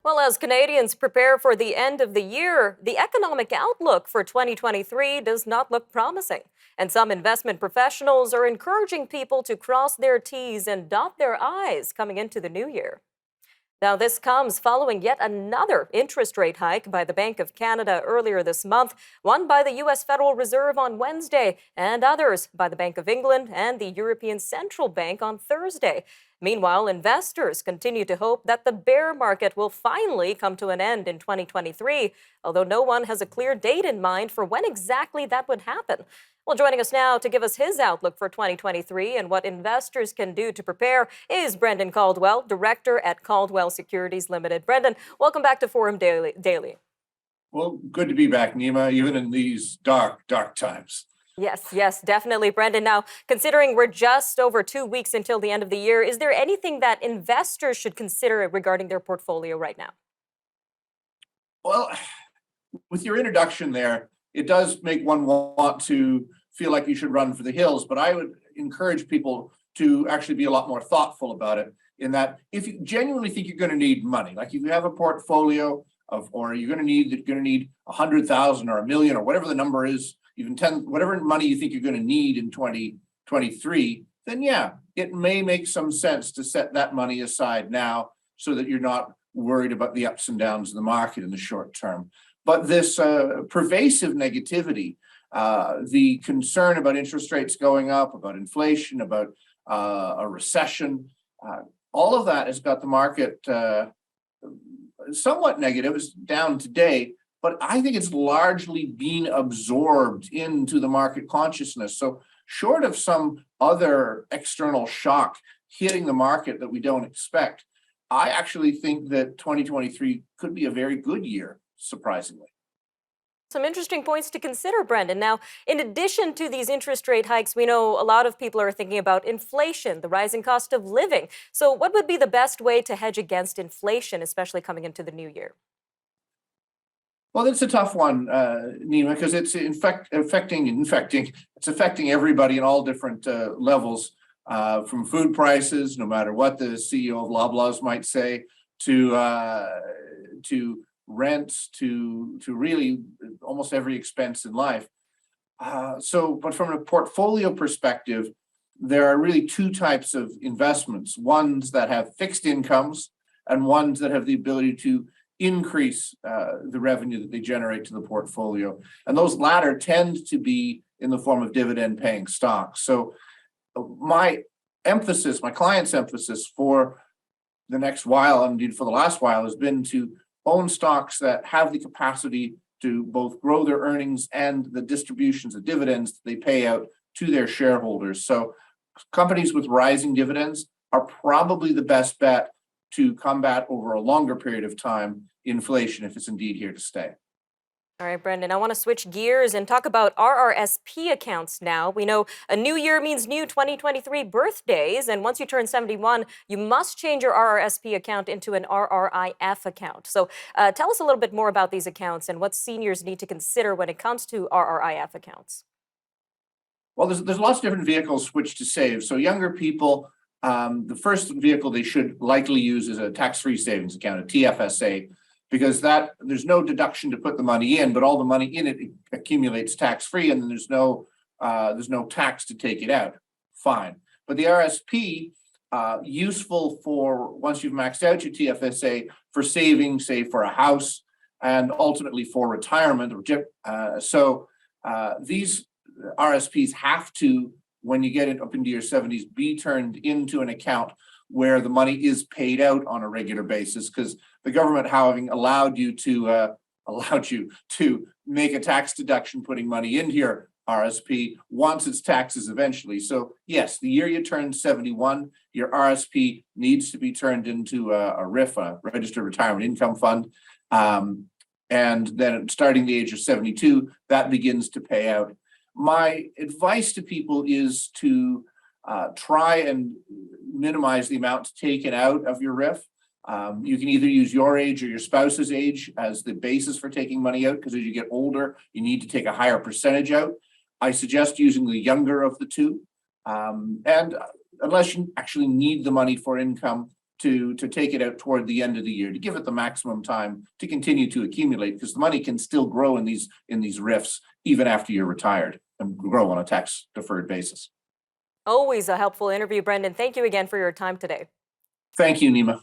Well, as Canadians prepare for the end of the year, the economic outlook for 2023 does not look promising. And some investment professionals are encouraging people to cross their T's and dot their I's coming into the new year. Now, this comes following yet another interest rate hike by the Bank of Canada earlier this month, one by the U.S. Federal Reserve on Wednesday, and others by the Bank of England and the European Central Bank on Thursday. Meanwhile, investors continue to hope that the bear market will finally come to an end in 2023, although no one has a clear date in mind for when exactly that would happen. Well, joining us now to give us his outlook for 2023 and what investors can do to prepare is Brendan Caldwell, director at Caldwell Securities Ltd. Brendan, welcome back to Forum Daily. Well, good to be back, Nima, even in these dark times. Yes, definitely, Brendan. Now, considering we're just over 2 weeks until the end of the year, is there anything that investors should consider regarding their portfolio right now? Well, with your introduction there, it does make one want to feel like you should run for the hills, but I would encourage people to actually be a lot more thoughtful about it, in that if you genuinely think you're going to need money, like if you have a portfolio of, or you're going to need 100,000 or a million or whatever the number is, even 10, whatever money you think you're going to need in 2023, then yeah, it may make some sense to set that money aside now so that you're not worried about the ups and downs of the market in the short term. But this pervasive negativity, the concern about interest rates going up, about inflation, about a recession, all of that has got the market somewhat negative. It's down today, but I think it's largely been absorbed into the market consciousness. So short of some other external shock hitting the market that we don't expect, I actually think that 2023 could be a very good year, surprisingly. Some interesting points to consider, Brendan. Now, in addition to these interest rate hikes, we know a lot of people are thinking about inflation, the rising cost of living. So, what would be the best way to hedge against inflation, especially coming into the new year? Well, it's a tough one, Nima, because it's it's affecting everybody in all different levels, from food prices, no matter what the CEO of Loblaws might say, to rents, to really almost every expense in life. But from a portfolio perspective, there are really two types of investments: ones that have fixed incomes and ones that have the ability to increase the revenue that they generate to the portfolio. And those latter tend to be in the form of dividend paying stocks. So my client's emphasis for the next while, and indeed for the last while, has been to own stocks that have the capacity to both grow their earnings and the distributions of dividends that they pay out to their shareholders. So companies with rising dividends are probably the best bet to combat over a longer period of time inflation, if it's indeed here to stay. All right, Brendan, I want to switch gears and talk about RRSP accounts now. We know a new year means new 2023 birthdays, and once you turn 71, you must change your RRSP account into an RRIF account. So tell us a little bit more about these accounts and what seniors need to consider when it comes to RRIF accounts. Well, there's lots of different vehicles which to save. So younger people, the first vehicle they should likely use is a tax-free savings account, a TFSA, because that there's no deduction to put the money in, but all the money in it accumulates tax-free, and then there's no tax to take it out. Fine. But the RSP, useful for once you've maxed out your TFSA for saving, say for a house, and ultimately for retirement. These RSPs have to, when you get it up into your 70s, be turned into an account where the money is paid out on a regular basis, because the government, having allowed you to make a tax deduction putting money into your RSP, wants its taxes eventually. So yes, the year you turn 71, your RSP needs to be turned into a RIF, a Registered Retirement Income Fund, and then starting the age of 72, that begins to pay out. My advice to people is to try and minimize the amount taken out of your RIF. You can either use your age or your spouse's age as the basis for taking money out, because as you get older, you need to take a higher percentage out. I suggest using the younger of the two. And unless you actually need the money for income, to take it out toward the end of the year, to give it the maximum time to continue to accumulate, because the money can still grow in these RIFs even after you're retired and grow on a tax deferred basis. Always a helpful interview, Brendan. Thank you again for your time today. Thank you, Nima.